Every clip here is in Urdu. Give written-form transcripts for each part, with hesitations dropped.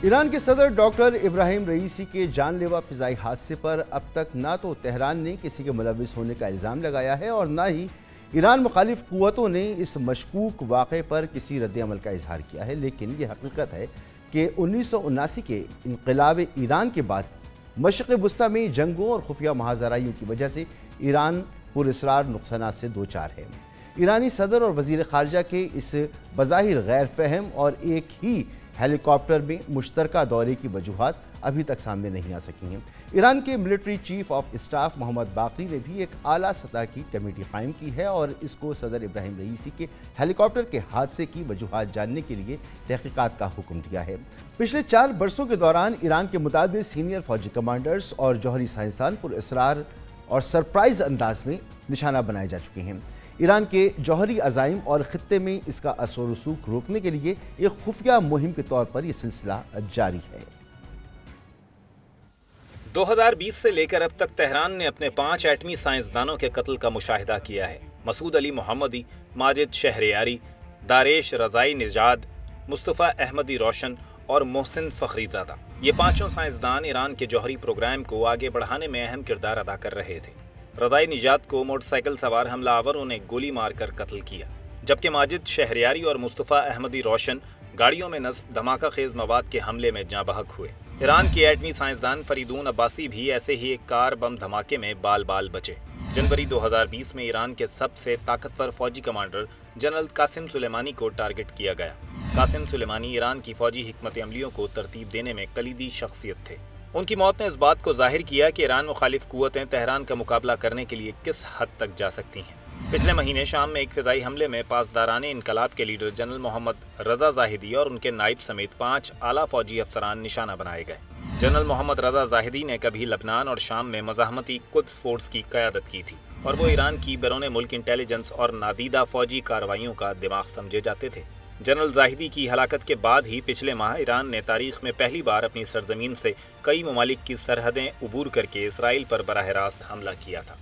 ایران کے صدر ڈاکٹر ابراہیم رئیسی کے جان لیوا فضائی حادثے پر اب تک نہ تو تہران نے کسی کے ملوث ہونے کا الزام لگایا ہے اور نہ ہی ایران مخالف قوتوں نے اس مشکوک واقعے پر کسی رد عمل کا اظہار کیا ہے، لیکن یہ حقیقت ہے کہ 1979 کے انقلاب ایران کے بعد مشرق وسطی میں جنگوں اور خفیہ محاذرائیوں کی وجہ سے ایران پراسرار نقصانات سے دوچار ہے۔ ایرانی صدر اور وزیر خارجہ کے اس بظاہر غیر فہم اور ایک ہی ہیلی کاپٹر میں مشترکہ دورے کی وجوہات ابھی تک سامنے نہیں آ سکی ہیں۔ ایران کے ملٹری چیف آف اسٹاف محمد باقری نے بھی ایک اعلیٰ سطح کی کمیٹی قائم کی ہے اور اس کو صدر ابراہیم رئیسی کے ہیلی کاپٹر کے حادثے کی وجوہات جاننے کے لیے تحقیقات کا حکم دیا ہے۔ پچھلے 4 برسوں کے دوران ایران کے متعدد سینئر فوجی کمانڈرز اور جوہری سائنسدان پر اسرار اور سرپرائز انداز میں نشانہ بنائے جا چکے ہیں۔ ایران کے جوہری عزائم اور خطے میں اس کا اثر و رسوخ روکنے کے لیے ایک خفیہ مہم کے طور پر یہ سلسلہ جاری ہے۔ 2020 سے لے کر اب تک تہران نے اپنے 5 ایٹمی سائنسدانوں کے قتل کا مشاہدہ کیا ہے۔ مسعود علی محمدی، ماجد شہریاری، داریش رضائی نژاد، مصطفیٰ احمدی روشن اور محسن فخری زادہ، یہ 5 سائنسدان ایران کے جوہری پروگرام کو آگے بڑھانے میں اہم کردار ادا کر رہے تھے۔ رضائی نژاد کو موٹر سائیکل سوار حملہ آوروں نے گولی مار کر قتل کیا، جبکہ ماجد شہریاری اور مصطفیٰ احمدی روشن گاڑیوں میں نصب دھماکہ خیز مواد کے حملے میں جاں بحق ہوئے۔ ایران کے ایٹمی سائنسدان فریدون عباسی بھی ایسے ہی ایک کار بم دھماکے میں بال بچے۔ جنوری 2020 میں ایران کے سب سے طاقتور فوجی کمانڈر جنرل قاسم سلیمانی کو ٹارگٹ کیا گیا۔ قاسم سلیمانی ایران کی فوجی حکمت عملیوں کو ترتیب دینے میں کلیدی شخصیت تھے۔ ان کی موت نے اس بات کو ظاہر کیا کہ ایران مخالف قوتیں تہران کا مقابلہ کرنے کے لیے کس حد تک جا سکتی ہیں۔ پچھلے مہینے شام میں ایک فضائی حملے میں پاسداران انقلاب کے لیڈر جنرل محمد رضا زاہدی اور ان کے نائب سمیت 5 اعلیٰ فوجی افسران نشانہ بنائے گئے۔ جنرل محمد رضا زاہدی نے کبھی لبنان اور شام میں مزاحمتی قدس فورس کی قیادت کی تھی اور وہ ایران کی بیرون ملک انٹیلیجنس اور نادیدہ فوجی کارروائیوں کا دماغ سمجھے جاتے تھے۔ جنرل زاہدی کی ہلاکت کے بعد ہی پچھلے ماہ ایران نے تاریخ میں پہلی بار اپنی سرزمین سے کئی ممالک کی سرحدیں عبور کر کے اسرائیل پر براہ راست حملہ کیا تھا۔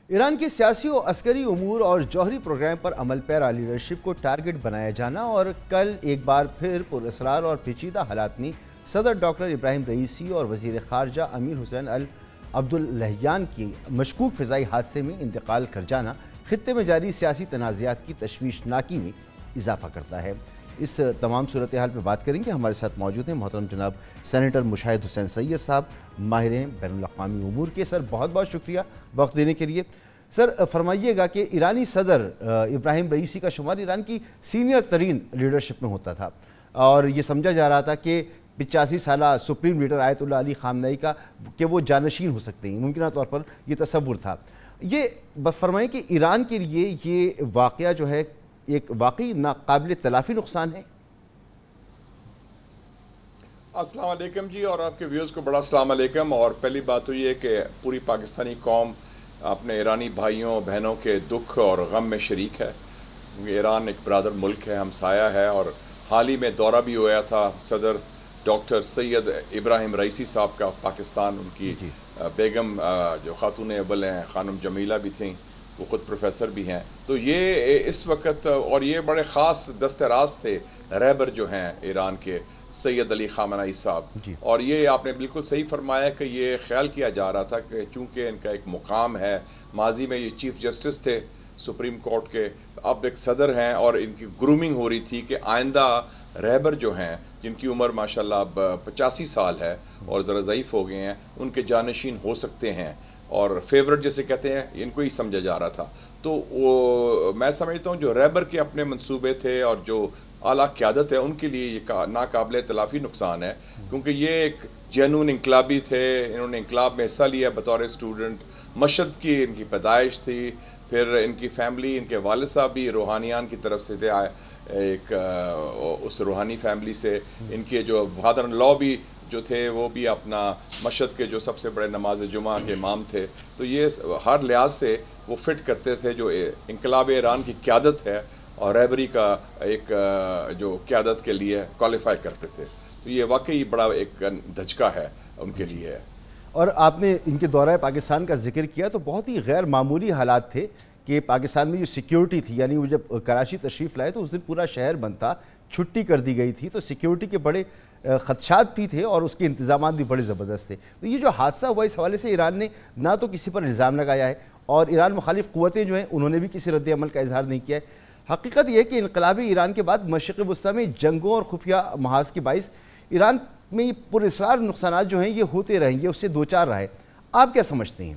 ایران کے سیاسی و عسکری امور اور جوہری پروگرام پر عمل پیرا لیڈرشپ کو ٹارگٹ بنایا جانا اور کل ایک بار پھر پراسرار اور پیچیدہ حالات میں صدر ڈاکٹر ابراہیم رئیسی اور وزیر خارجہ امیر حسین عبداللہیان کی مشکوک فضائی حادثے میں انتقال کر جانا خطے میں جاری سیاسی تنازعات کی تشویشناکی میں اضافہ کرتا ہے۔ اس تمام صورتحال پہ بات کریں گے۔ ہمارے ساتھ موجود ہیں محترم جناب سینیٹر مشاہد حسین سید صاحب، ماہر ہیں بین الاقوامی امور کے۔ سر بہت بہت شکریہ وقت دینے کے لیے۔ سر فرمائیے گا کہ ایرانی صدر ابراہیم رئیسی کا شمار ایران کی سینئر ترین لیڈرشپ میں ہوتا تھا اور یہ سمجھا جا رہا تھا کہ 85 سالہ سپریم لیڈر آیت اللہ علی خامنئی کا کہ وہ جانشین ہو سکتے ہیں، ممکنہ طور پر یہ تصور تھا۔ یہ فرمائیں کہ ایران کے لیے یہ واقعہ جو ہے ایک واقعی ناقابل تلافی نقصان ہے۔ السلام علیکم جی، اور آپ کے ویوز کو بڑا السلام علیکم۔ اور پہلی بات تو یہ ہے کہ پوری پاکستانی قوم اپنے ایرانی بھائیوں بہنوں کے دکھ اور غم میں شریک ہے۔ ایران ایک برادر ملک ہے، ہمسایہ ہے، اور حال ہی میں دورہ بھی ہوا تھا صدر ڈاکٹر سید ابراہیم رئیسی صاحب کا پاکستان۔ ان کی بیگم جو خاتون اول ہیں خانم جمیلہ بھی تھیں، وہ خود پروفیسر بھی ہیں۔ تو یہ اس وقت، اور یہ بڑے خاص دست راز تھے رہبر جو ہیں ایران کے سید علی خامنئی صاحب، اور یہ آپ نے بالکل صحیح فرمایا کہ یہ خیال کیا جا رہا تھا کہ چونکہ ان کا ایک مقام ہے، ماضی میں یہ چیف جسٹس تھے سپریم کورٹ کے، اب ایک صدر ہیں، اور ان کی گرومنگ ہو رہی تھی کہ آئندہ رہبر جو ہیں جن کی عمر ماشاءاللہ اب 85 سال ہے اور ذرا ضعیف ہو گئے ہیں، ان کے جانشین ہو سکتے ہیں، اور فیورٹ جسے کہتے ہیں، ان کو ہی سمجھا جا رہا تھا۔ تو وہ میں سمجھتا ہوں جو رہبر کے اپنے منصوبے تھے اور جو اعلیٰ قیادت ہے ان کے لیے یہ ناقابل تلافی نقصان ہے، کیونکہ یہ ایک جنون انقلابی تھے، انہوں نے انقلاب میں حصہ لیا بطور اسٹوڈنٹ، مشہد کی ان کی پیدائش تھی، پھر ان کی فیملی، ان کے والد صاحب بھی روحانیان کی طرف سے تھے، ایک اس روحانی فیملی سے، ان کے جو فادر ان لا بھی جو تھے وہ بھی اپنا مشہد کے جو سب سے بڑے نماز جمعہ کے امام تھے۔ تو یہ ہر لحاظ سے وہ فٹ کرتے تھے جو انقلاب ایران کی قیادت ہے اور رہبری کا ایک جو قیادت کے لیے کوالیفائی کرتے تھے۔ تو یہ واقعی بڑا ایک دھچکا ہے ان کے لیے۔ اور آپ نے ان کے دورہ پاکستان کا ذکر کیا تو بہت ہی غیر معمولی حالات تھے کہ پاکستان میں جو سیکیورٹی تھی، یعنی وہ جب کراچی تشریف لائے تو اس دن پورا شہر بند تھا، چھٹی کر دی گئی تھی، تو سیکیورٹی کے بڑے خدشات بھی تھے اور اس کے انتظامات بھی بڑے زبردست تھے. تو یہ جو حادثہ ہوا اس حوالے سے ایران نے نہ تو کسی پر الزام لگایا ہے اور ایران مخالف قوتیں جو ہیں انہوں نے بھی کسی رد عمل کا اظہار نہیں کیا ہے. حقیقت یہ ہے کہ انقلاب ایران کے بعد مشرق وسطیٰ میں جنگوں اور خفیہ محاذ کے باعث ایران میں یہ پراسرار نقصانات جو ہیں یہ ہوتے رہیں گے، اس سے دوچار رہا ہے. آپ کیا سمجھتے ہیں؟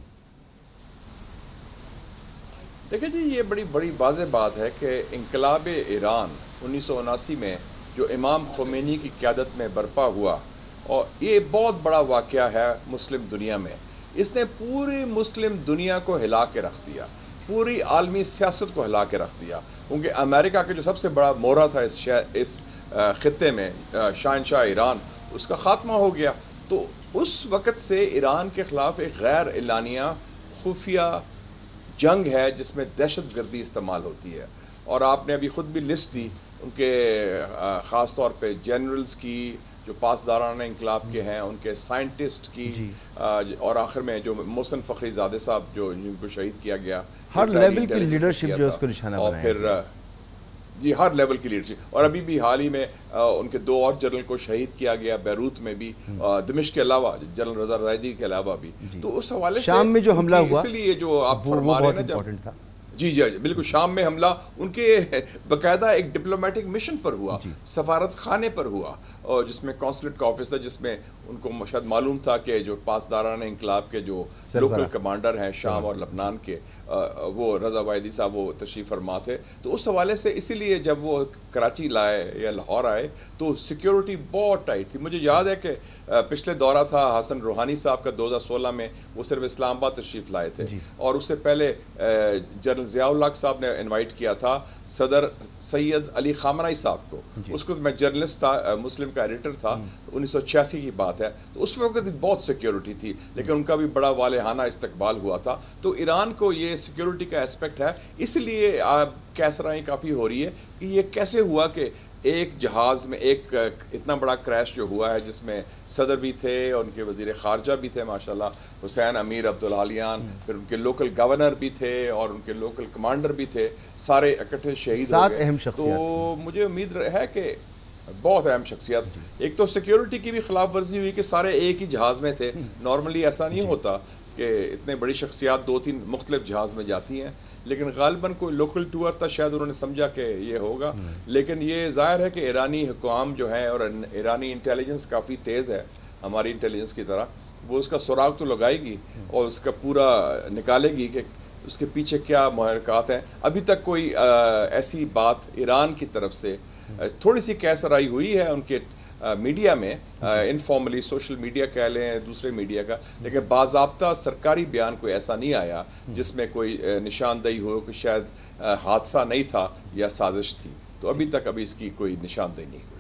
دیکھیں جی، یہ بڑی واضح بات ہے کہ انقلاب ایران 1979 میں جو امام خمینی کی قیادت میں برپا ہوا، اور یہ بہت بڑا واقعہ ہے مسلم دنیا میں. اس نے پوری مسلم دنیا کو ہلا کے رکھ دیا، پوری عالمی سیاست کو ہلا کے رکھ دیا، کیونکہ امریکہ کے جو سب سے بڑا مورا تھا اس خطے میں، شہنشاہ ایران، اس کا خاتمہ ہو گیا. تو اس وقت سے ایران کے خلاف ایک غیر اعلانیہ خفیہ جنگ ہے جس میں دہشت گردی استعمال ہوتی ہے. اور آپ نے ابھی خود بھی لسٹ دی ان کے خاص طور پہ جنرلز کی جو پاسداران انقلاب کے ہیں، ان کے سائنٹسٹ کی، اور آخر میں جو محسن فخری زادہ صاحب جو جن کو شہید کیا گیا، ہر لیول کی لیڈرشپ جو اس کو نشانہ بنایا، اور پھر جی ہر لیول کی لیڈرشپ. اور ابھی بھی حال ہی میں ان کے 2 اور جنرل کو شہید کیا گیا بیروت میں بھی، دمشق کے علاوہ، جنرل رضا زاہدی کے علاوہ بھی. تو اس حوالے سے شام میں جو حملہ ہوا، اس لیے جو آپ فرما رہے ہیں نا، جب جی بالکل شام میں حملہ ان کے باقاعدہ ایک ڈپلومیٹک مشن پر ہوا، سفارت خانے پر ہوا، اور جس میں کونسلیٹ کا آفس تھا، جس میں ان کو شاید معلوم تھا کہ جو پاسداران انقلاب کے جو لوکل کمانڈر ہیں شام اور لبنان کے، وہ رضا وائدی صاحب وہ تشریف فرما تھے. تو اس حوالے سے اسی لیے جب وہ کراچی لائے یا لاہور آئے تو سیکیورٹی بہت ٹائٹ تھی. مجھے یاد ہے کہ پچھلے دورہ تھا حسن روحانی صاحب کا 2016 میں، وہ صرف اسلام آباد تشریف لائے تھے، اور اس سے پہلے جنرل ضیاء الحق صاحب نے انوائٹ کیا تھا صدر سید علی خامنہئی صاحب کو. اس کو میں جرنلسٹ تھا، مسلم کا ایڈیٹر تھا، 1986 کی بات ہے. تو اس وقت بہت سیکیورٹی تھی، لیکن ان کا بھی بڑا والہانہ استقبال ہوا تھا. تو ایران کو یہ سیکیورٹی کا اسپیکٹ ہے، اس لیے کیسرائیں کافی ہو رہی ہے کہ یہ کیسے ہوا کہ ایک جہاز میں ایک اتنا بڑا کریش جو ہوا ہے، جس میں صدر بھی تھے اور ان کے وزیر خارجہ بھی تھے ماشاءاللہ، حسین امیر عبدالعالیان، پھر ان کے لوکل گورنر بھی تھے اور ان کے لوکل کمانڈر بھی تھے، سارے اکٹھے شہید ہو گئے. تو مجھے امید ہے کہ بہت اہم شخصیات. ایک تو سیکیورٹی کی بھی خلاف ورزی ہوئی کہ سارے ایک ہی جہاز میں تھے. نارملی ایسا نہیں ہوتا کہ اتنے بڑی شخصیات 2-3 مختلف جہاز میں جاتی ہیں، لیکن غالباً کوئی لوکل ٹور تھا، شاید انہوں نے سمجھا کہ یہ ہوگا. لیکن یہ ظاہر ہے کہ ایرانی حکام جو ہیں اور ایرانی انٹیلیجنس کافی تیز ہے ہماری انٹیلیجنس کی طرح، وہ اس کا سراغ تو لگائے گی اور اس کا پورا نکالے گی کہ اس کے پیچھے کیا محرکات ہیں. ابھی تک کوئی ایسی بات ایران کی طرف سے، تھوڑی سی کیسرائی ہوئی ہے ان کے میڈیا میں، انفارملی سوشل میڈیا کہہ لیں، دوسرے میڈیا کا، لیکن باضابطہ سرکاری بیان کوئی ایسا نہیں آیا جس میں کوئی نشاندہی ہو کہ شاید حادثہ نہیں تھا یا سازش تھی. تو ابھی تک اس کی کوئی نشاندہی نہیں.